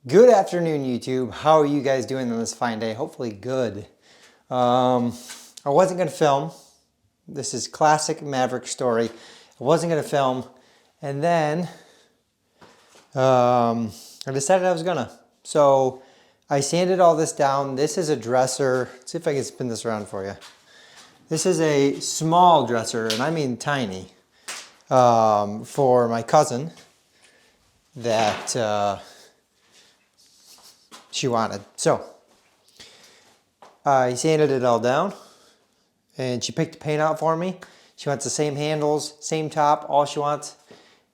Good afternoon, YouTube. How are you guys doing on this fine day? Hopefully good. I wasn't going to film. This is classic Maverick story. I wasn't going to film. And then I decided I was going to. So I sanded all this down. This is a dresser. Let's see if I can spin this around for you. This is a small dresser, and I mean tiny, for my cousin that she wanted. So I sanded it all down and she picked the paint out for me. She wants the same handles, same top. All she wants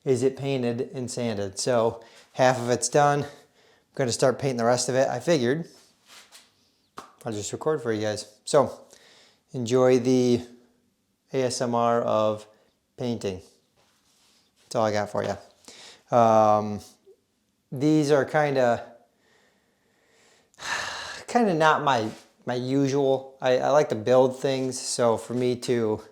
is it painted and sanded. So half of it's done. I'm going to start painting the rest of it. I figured I'll just record for you guys. So enjoy the ASMR of painting. That's all I got for you. These are kind of not my usual. I like to build things, so for me to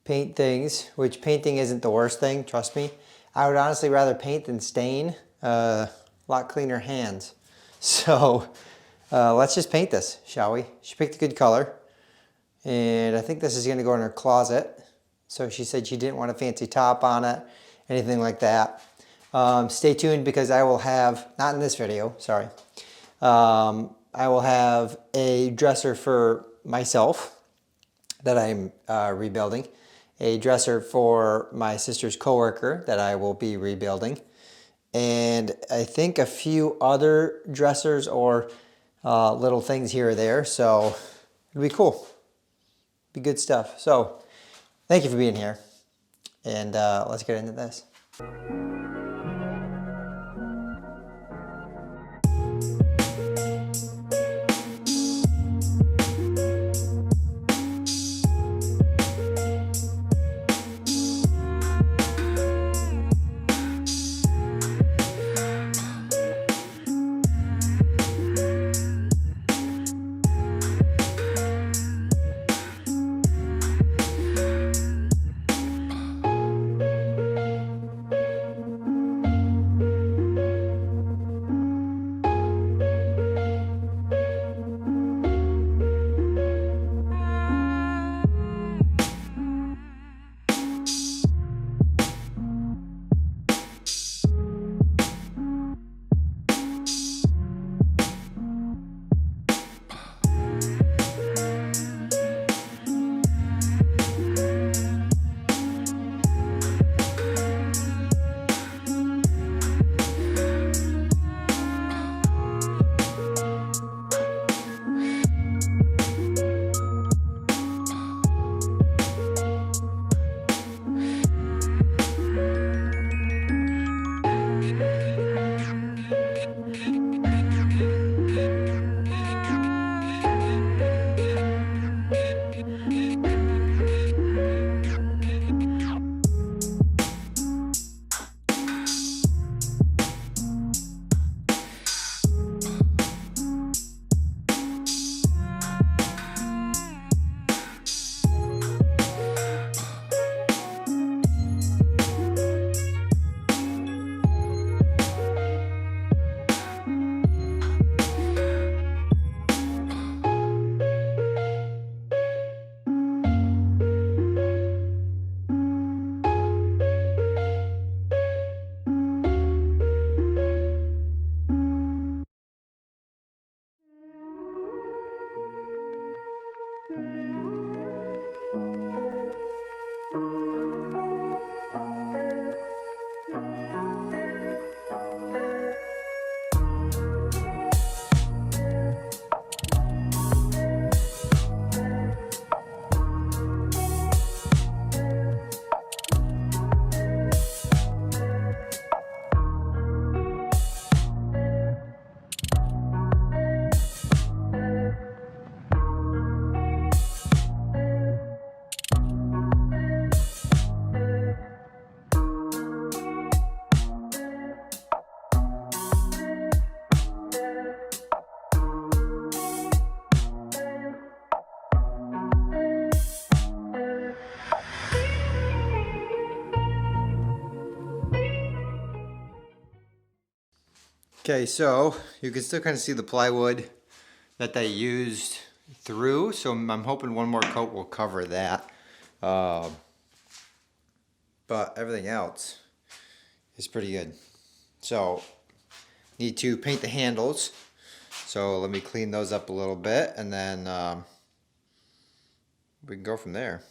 paint things, which painting isn't the worst thing, trust me. I would honestly rather paint than stain. A lot cleaner hands. So let's just paint this, shall we? She picked a good color, and I think this is going to go in her closet. So she said she didn't want a fancy top on it, anything like that. Stay tuned because I will have, not in this video, sorry. I will have a dresser for myself that I'm rebuilding, a dresser for my sister's coworker that I will be rebuilding, and I think a few other dressers or little things here or there. So it'll be cool. Be good stuff. So thank you for being here, and let's get into this. Okay, so you can still kind of see the plywood that they used through, so I'm hoping one more coat will cover that. But everything else is pretty good. So, need to paint the handles. So let me clean those up a little bit, and then we can go from there.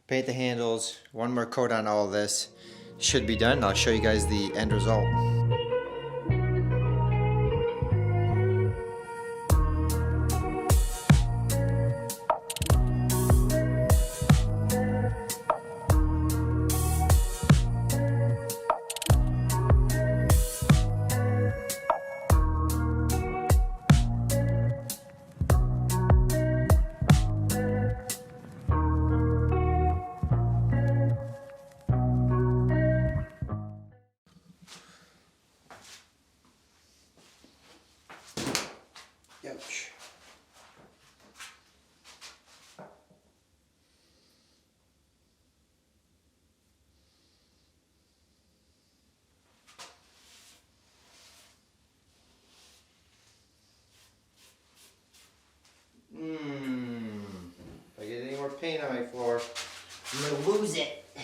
Paint the handles, one more coat on all of this. Should be done. I'll show you guys the end result. Ouch. If I get any more paint on my floor, I'm gonna lose it. I'm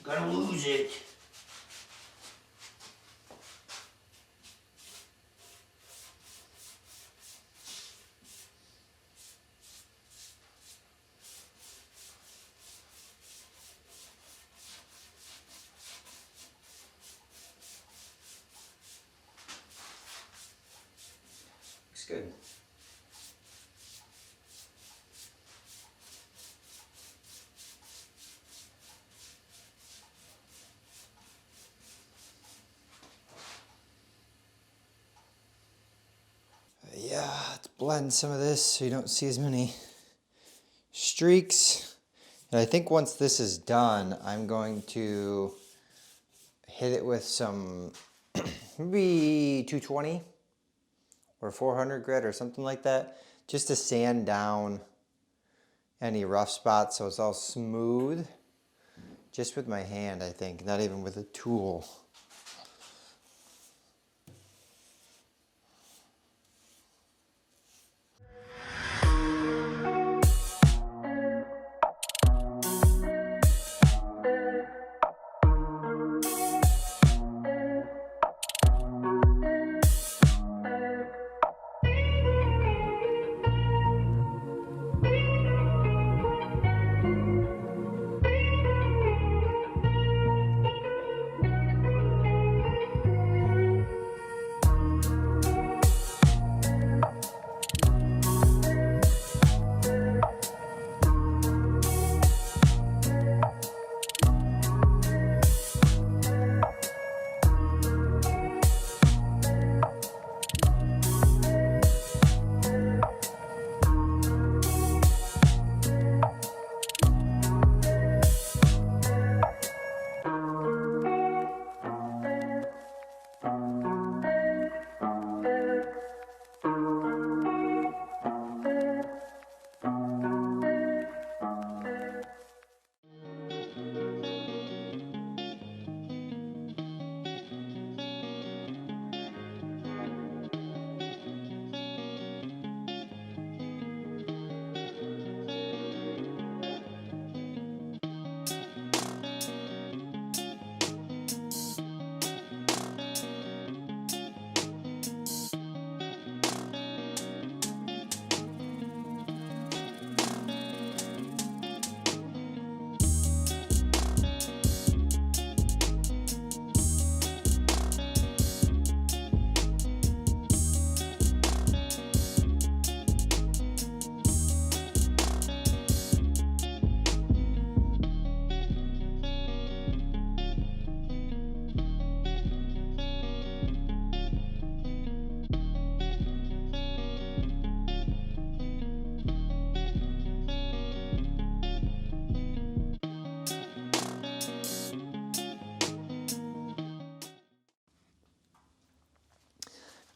gonna lose it. Looks good. Yeah, let's blend some of this so you don't see as many streaks. And I think once this is done, I'm going to hit it with some maybe 220 or 400 grit or something like that, just to sand down any rough spots so it's all smooth. Just with my hand, I think, not even with a tool.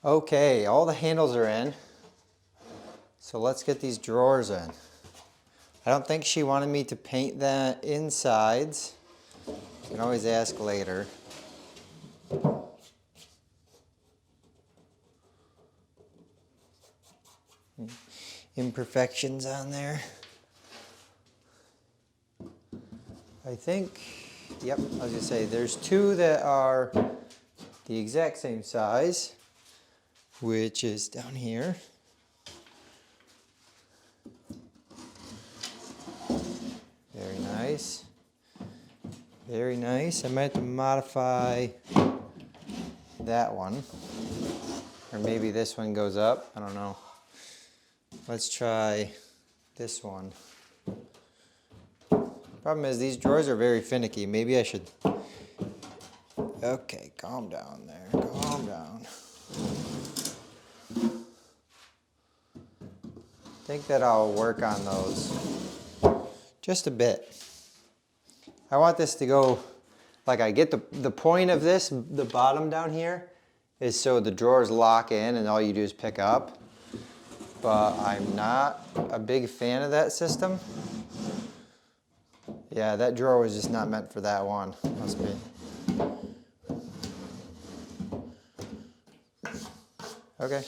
Okay, all the handles are in. So let's get these drawers in. I don't think she wanted me to paint the insides. You can always ask later. imperfections on there. I think, yep, I was gonna say there's two that are the exact same size, which is down here. Very nice. Very nice. I might have to modify that one. Or maybe this one goes up. I don't know. Let's try this one. Problem is these drawers are very finicky. Maybe I should... Okay, calm down there. Calm down. I think that I'll work on those just a bit. I want this to go, like I get the point of this, the bottom down here, is so the drawers lock in and all you do is pick up. But I'm not a big fan of that system. Yeah, that drawer was just not meant for that one. Must be. Okay.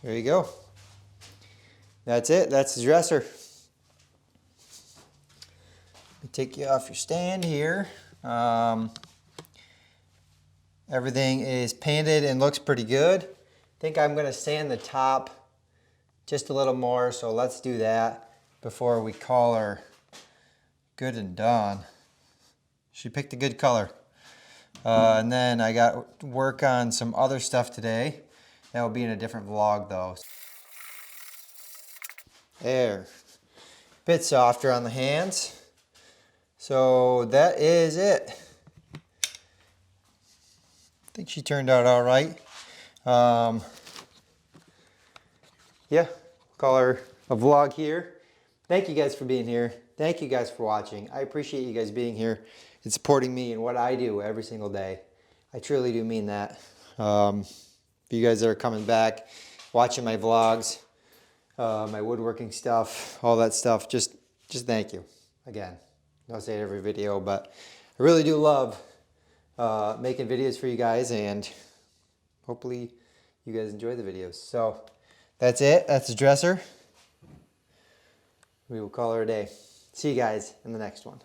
There you go. That's it. That's the dresser. Let me take you off your stand here. Everything is painted and looks pretty good. I think I'm going to sand the top just a little more, so let's do that before we call her good and done. She picked a good color. And then I got work on some other stuff today. That will be in a different vlog though. There. Bit softer on the hands. So that is it. I think she turned out all right. Yeah, call her a vlog here. Thank you guys for being here. Thank you guys for watching. I appreciate you guys being here and supporting me and what I do every single day. I truly do mean that. You guys that are coming back, watching my vlogs, my woodworking stuff, all that stuff, just thank you. Again, I don't say it every video, but I really do love making videos for you guys, and hopefully you guys enjoy the videos. So that's it. That's the dresser. We will call her a day. See you guys in the next one.